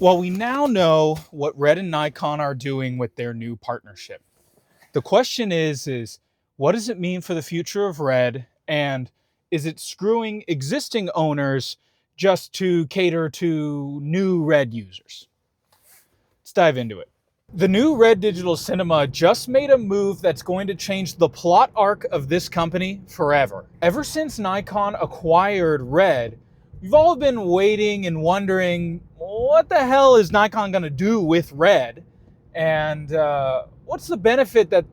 Well, we now know what Red and Nikon are doing with their new partnership. The question is what does it mean for the future of Red, and is it screwing existing owners just to cater to new Red users? Let's dive into it. The new Red Digital Cinema just made a move that's going to change the plot arc of this company forever. Ever since Nikon acquired Red, we've all been waiting and wondering, what the hell is Nikon going to do with Red? And what's the benefit that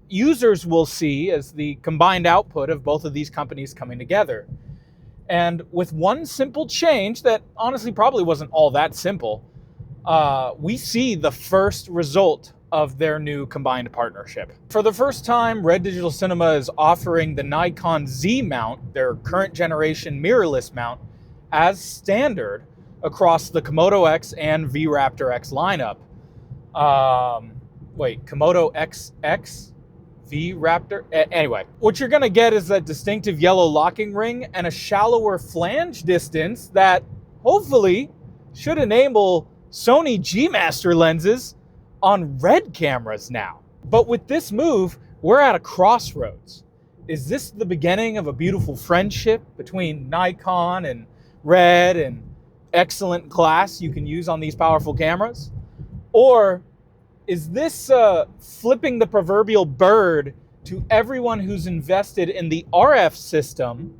users will see as the combined output of both of these companies coming together? And with one simple change that honestly probably wasn't all that simple, we see the first result of their new combined partnership. For the first time, Red Digital Cinema is offering the Nikon Z-Mount, their current generation mirrorless mount, as standard across the Komodo-X and V-Raptor X lineup. Komodo-XX? V-Raptor? Anyway, what you're gonna get is that distinctive yellow locking ring and a shallower flange distance that hopefully should enable Sony G-Master lenses on Red cameras now. But with this move, we're at a crossroads. Is this the beginning of a beautiful friendship between Nikon and Red and excellent glass you can use on these powerful cameras? Or is this flipping the proverbial bird to everyone who's invested in the RF system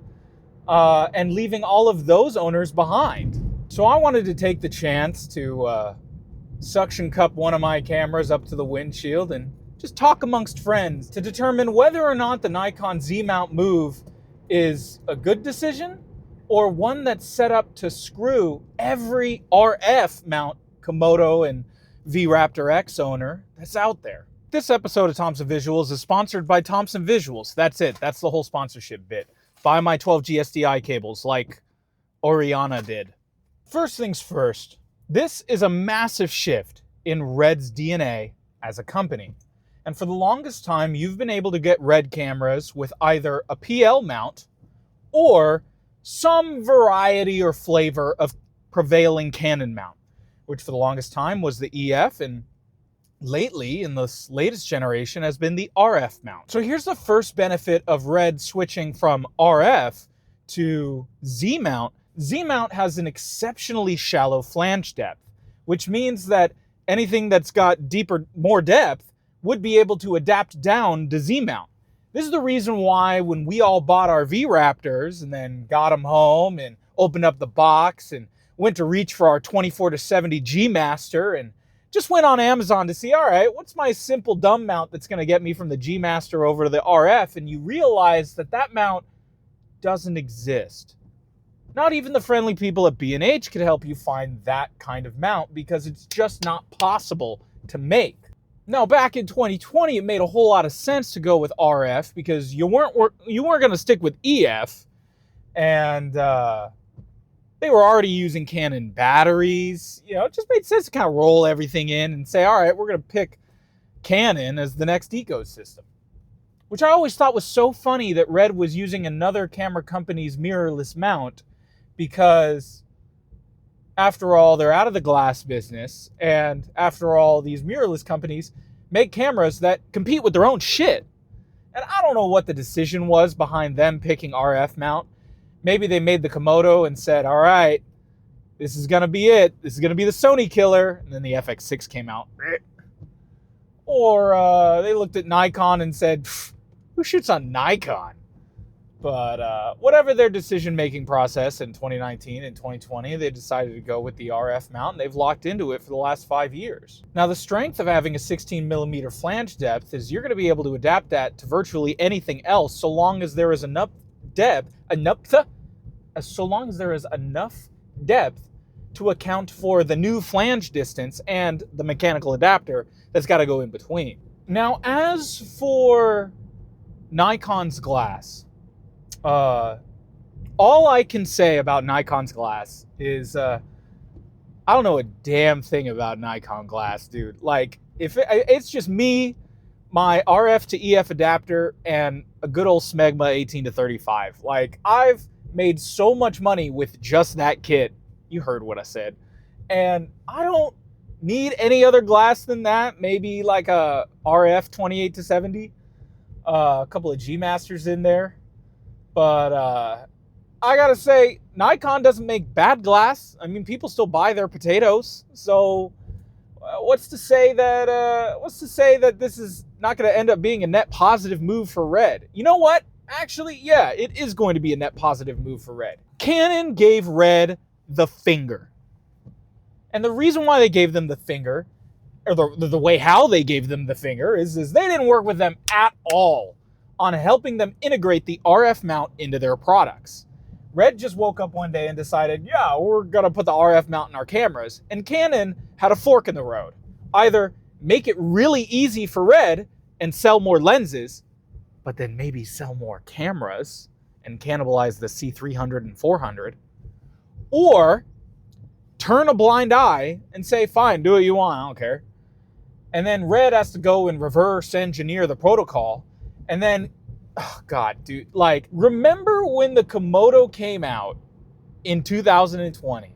and leaving all of those owners behind? So I wanted to take the chance to suction cup one of my cameras up to the windshield and just talk amongst friends to determine whether or not the Nikon Z-Mount move is a good decision or one that's set up to screw every RF mount Komodo and V-Raptor X owner that's out there. This episode of Thompson Visuals is sponsored by Thompson Visuals. That's it. That's the whole sponsorship bit. Buy my 12G SDI cables like Oriana did. First things first, this is a massive shift in Red's DNA as a company. And for the longest time, you've been able to get Red cameras with either a PL mount or some variety or flavor of prevailing Canon mount, which for the longest time was the EF, and lately, in this latest generation, has been the RF mount. So here's the first benefit of Red switching from RF to Z-Mount. Z-Mount has an exceptionally shallow flange depth, which means that anything that's got deeper, more depth would be able to adapt down to Z-Mount. This is the reason why when we all bought our V-Raptors and then got them home and opened up the box and went to reach for our 24-70 G-Master and just went on Amazon to see, all right, what's my simple dumb mount that's going to get me from the G-Master over to the RF? And you realize that that mount doesn't exist. Not even the friendly people at B&H could help you find that kind of mount because it's just not possible to make. Now, back in 2020, it made a whole lot of sense to go with RF because you weren't going to stick with EF, and they were already using Canon batteries. You know, it just made sense to kind of roll everything in and say, all right, we're going to pick Canon as the next ecosystem. Which I always thought was so funny that Red was using another camera company's mirrorless mount because, after all, they're out of the glass business, and after all, these mirrorless companies make cameras that compete with their own shit. And I don't know what the decision was behind them picking RF mount. Maybe they made the Komodo and said, all right, this is going to be it. This is going to be the Sony killer. And then the FX6 came out. Or they looked at Nikon and said, who shoots on Nikon? But whatever their decision-making process in 2019 and 2020, they decided to go with the RF mount, and they've locked into it for the last 5 years. Now, the strength of having a 16mm flange depth is you're going to be able to adapt that to virtually anything else so long as there is enough depth, to account for the new flange distance and the mechanical adapter that's got to go in between. Now, as for Nikon's glass, all I can say about Nikon's glass is I don't know a damn thing about Nikon glass, dude. Like, if it's just me, my RF to EF adapter, and a good old Smegma 18-35. Like, I've made so much money with just that kit. You heard what I said. And I don't need any other glass than that. Maybe like a RF 28 to 70, a couple of G Masters in there. But I gotta say, Nikon doesn't make bad glass. I mean, people still buy their potatoes. So what's to say that this is not going to end up being a net positive move for Red? You know what? Actually, yeah, it is going to be a net positive move for Red. Canon gave Red the finger. And the reason why they gave them the finger, or the way how they gave them the finger, is they didn't work with them at all on helping them integrate the RF mount into their products. Red just woke up one day and decided, yeah, we're going to put the RF mount in our cameras. And Canon had a fork in the road. Either make it really easy for Red and sell more lenses, but then maybe sell more cameras and cannibalize the C300 and 400, or turn a blind eye and say, fine, do what you want, I don't care. And then Red has to go and reverse engineer the protocol. And then, oh God, dude, like, remember when the Komodo came out in 2020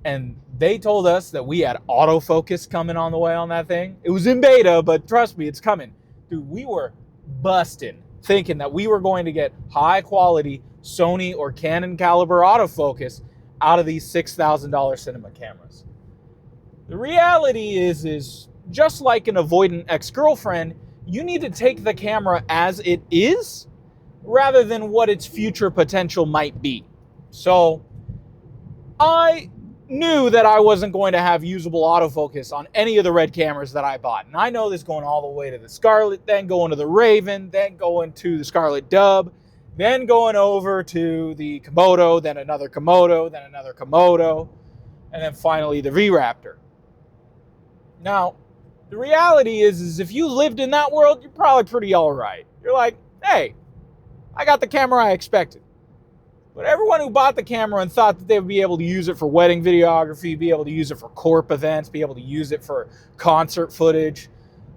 and they told us that we had autofocus coming on the way on that thing? It was in beta, but trust me, it's coming. Dude, we were busting thinking that we were going to get high quality Sony or Canon caliber autofocus out of these $6,000 cinema cameras. The reality is just like an avoidant ex-girlfriend, you need to take the camera as it is rather than what its future potential might be. So I knew that I wasn't going to have usable autofocus on any of the Red cameras that I bought. And I know this going all the way to the Scarlet, then going to the Raven, then going to the Scarlet Dub, then going over to the Komodo, then another Komodo, then another Komodo, and then finally the V-Raptor. Now, the reality is if you lived in that world, you're probably pretty all right. You're like, hey, I got the camera I expected. But everyone who bought the camera and thought that they would be able to use it for wedding videography, be able to use it for corp events, be able to use it for concert footage,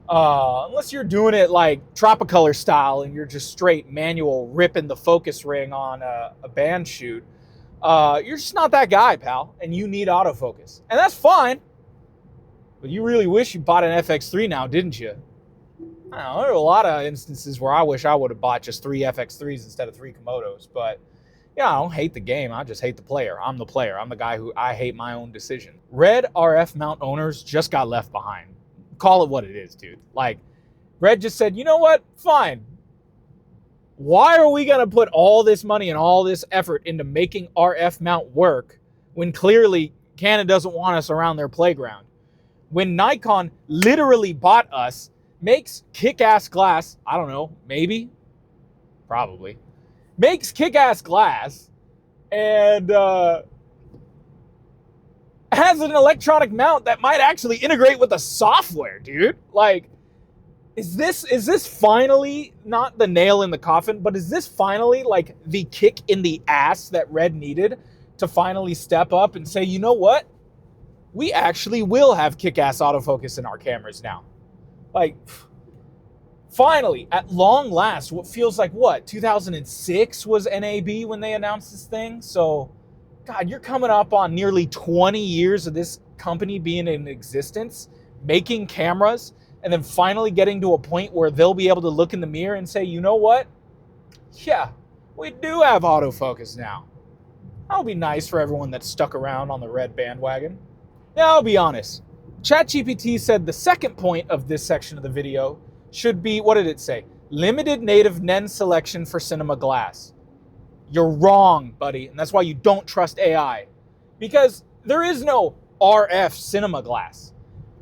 unless you're doing it like Tropicolor style and you're just straight manual ripping the focus ring on a band shoot, you're just not that guy, pal, and you need autofocus. And that's fine. But you really wish you bought an FX3 now, didn't you? I don't know, there are a lot of instances where I wish I would have bought just 3 FX3s instead of 3 Komodos. But, yeah, I don't hate the game. I just hate the player. I'm the player. I'm the guy who I hate my own decision. Red RF mount owners just got left behind. Call it what it is, dude. Like, Red just said, you know what? Fine. Why are we going to put all this money and all this effort into making RF mount work when clearly Canon doesn't want us around their playground? When Nikon literally bought us, makes kick-ass glass, I don't know, maybe, probably, makes kick-ass glass, and has an electronic mount that might actually integrate with the software, dude. Like, is this finally not the nail in the coffin, but is this finally like the kick in the ass that Red needed to finally step up and say, you know what? We actually will have kick-ass autofocus in our cameras now. Like, finally, at long last, what feels like, 2006 was NAB when they announced this thing? So, God, you're coming up on nearly 20 years of this company being in existence, making cameras, and then finally getting to a point where they'll be able to look in the mirror and say, you know what? Yeah, we do have autofocus now. That'll be nice for everyone that's stuck around on the Red bandwagon. Now, I'll be honest. ChatGPT said the second point of this section of the video should be, what did it say? Limited native lens selection for cinema glass. You're wrong, buddy, and that's why you don't trust AI. Because there is no RF cinema glass.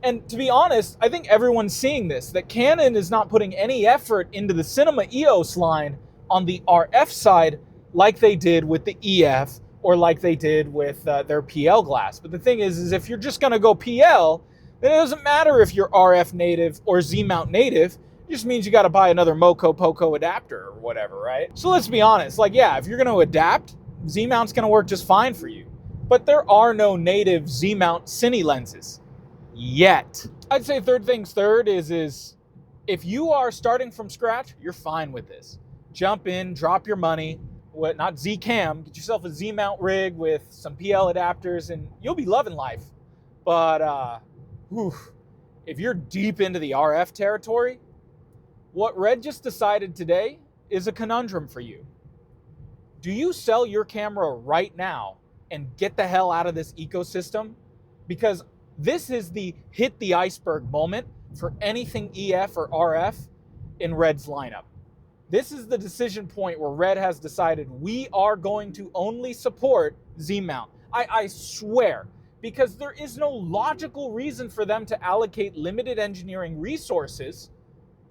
And to be honest, I think everyone's seeing this, that Canon is not putting any effort into the Cinema EOS line on the RF side like they did with the EF or like they did with their PL glass. But the thing is if you're just going to go PL, then it doesn't matter if you're RF native or Z-Mount native. It just means you got to buy another Poco adapter or whatever, right? So let's be honest. Like, yeah, if you're going to adapt, Z-Mount's going to work just fine for you. But there are no native Z-Mount Cine lenses yet. I'd say third things third is if you are starting from scratch, you're fine with this. Jump in, drop your money. Not Z-Cam, get yourself a Z-Mount rig with some PL adapters and you'll be loving life. But whew, if you're deep into the RF territory, what Red just decided today is a conundrum for you. Do you sell your camera right now and get the hell out of this ecosystem? Because this is the hit the iceberg moment for anything EF or RF in Red's lineup. This is the decision point where Red has decided we are going to only support Z-Mount. I swear, because there is no logical reason for them to allocate limited engineering resources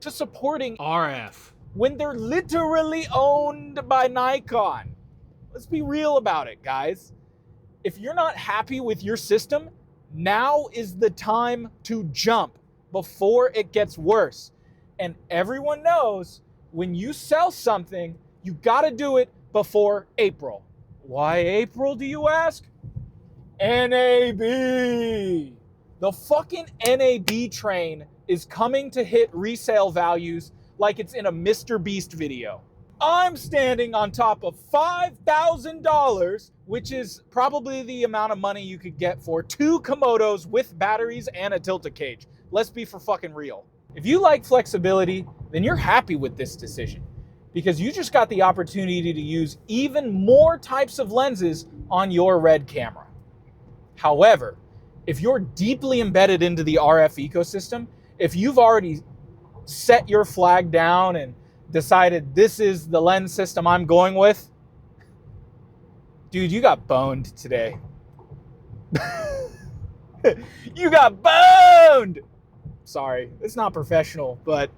to supporting RF when they're literally owned by Nikon. Let's be real about it, guys. If you're not happy with your system, now is the time to jump before it gets worse. And everyone knows when you sell something, you gotta do it before April. Why April, do you ask? NAB. The fucking NAB train is coming to hit resale values like it's in a Mr. Beast video. I'm standing on top of $5,000, which is probably the amount of money you could get for 2 Komodos with batteries and a tilted cage. Let's be for fucking real. If you like flexibility, then you're happy with this decision because you just got the opportunity to use even more types of lenses on your Red camera. However, if you're deeply embedded into the RF ecosystem, if you've already set your flag down and decided this is the lens system I'm going with, dude, you got boned today. You got boned! Sorry, it's not professional, but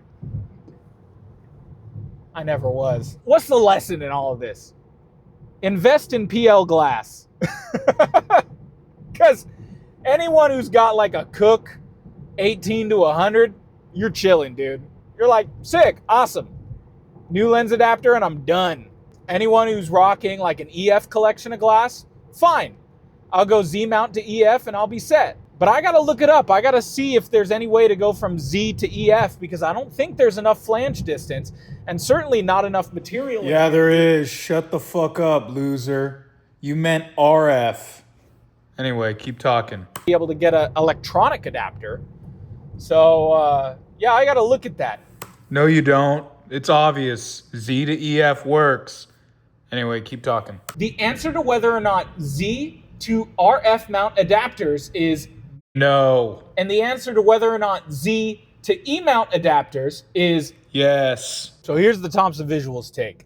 I never was. What's the lesson in all of this? Invest in PL glass. Because anyone who's got like a Cook 18 to 100, you're chilling, dude. You're like, sick, awesome. New lens adapter and I'm done. Anyone who's rocking like an EF collection of glass, fine. I'll go Z-Mount to EF and I'll be set. But I gotta look it up. I gotta see if there's any way to go from Z to EF because I don't think there's enough flange distance and certainly not enough material. Yeah, there is. Shut the fuck up, loser. You meant RF. Anyway, keep talking. Be able to get an electronic adapter. So, yeah, I gotta look at that. No, you don't. It's obvious. Z to EF works. Anyway, keep talking. The answer to whether or not Z to RF mount adapters is no. And the answer to whether or not Z to E mount adapters is yes. So here's the Thompson Visuals take.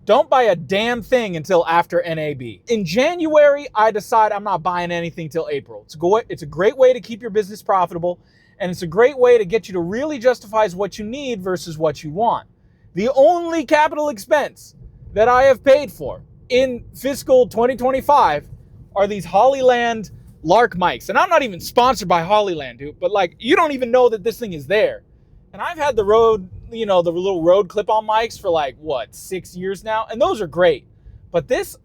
Don't buy a damn thing until after NAB. In January, I decide I'm not buying anything till April. It's a great way to keep your business profitable, and it's a great way to get you to really justify what you need versus what you want. The only capital expense that I have paid for in fiscal 2025 are these Hollyland Lark mics. And I'm not even sponsored by Hollyland, dude, but like, you don't even know that this thing is there. And I've had the Rode, the little Rode clip-on mics for like, 6 years now? And those are great. But this,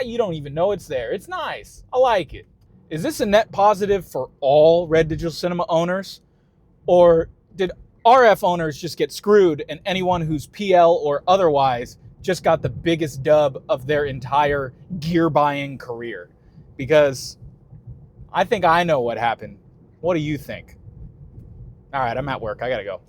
you don't even know it's there. It's nice. I like it. Is this a net positive for all Red Digital Cinema owners? Or did RF owners just get screwed and anyone who's PL or otherwise just got the biggest dub of their entire gear buying career? Because I think I know what happened. What do you think? All right, I'm at work. I gotta go.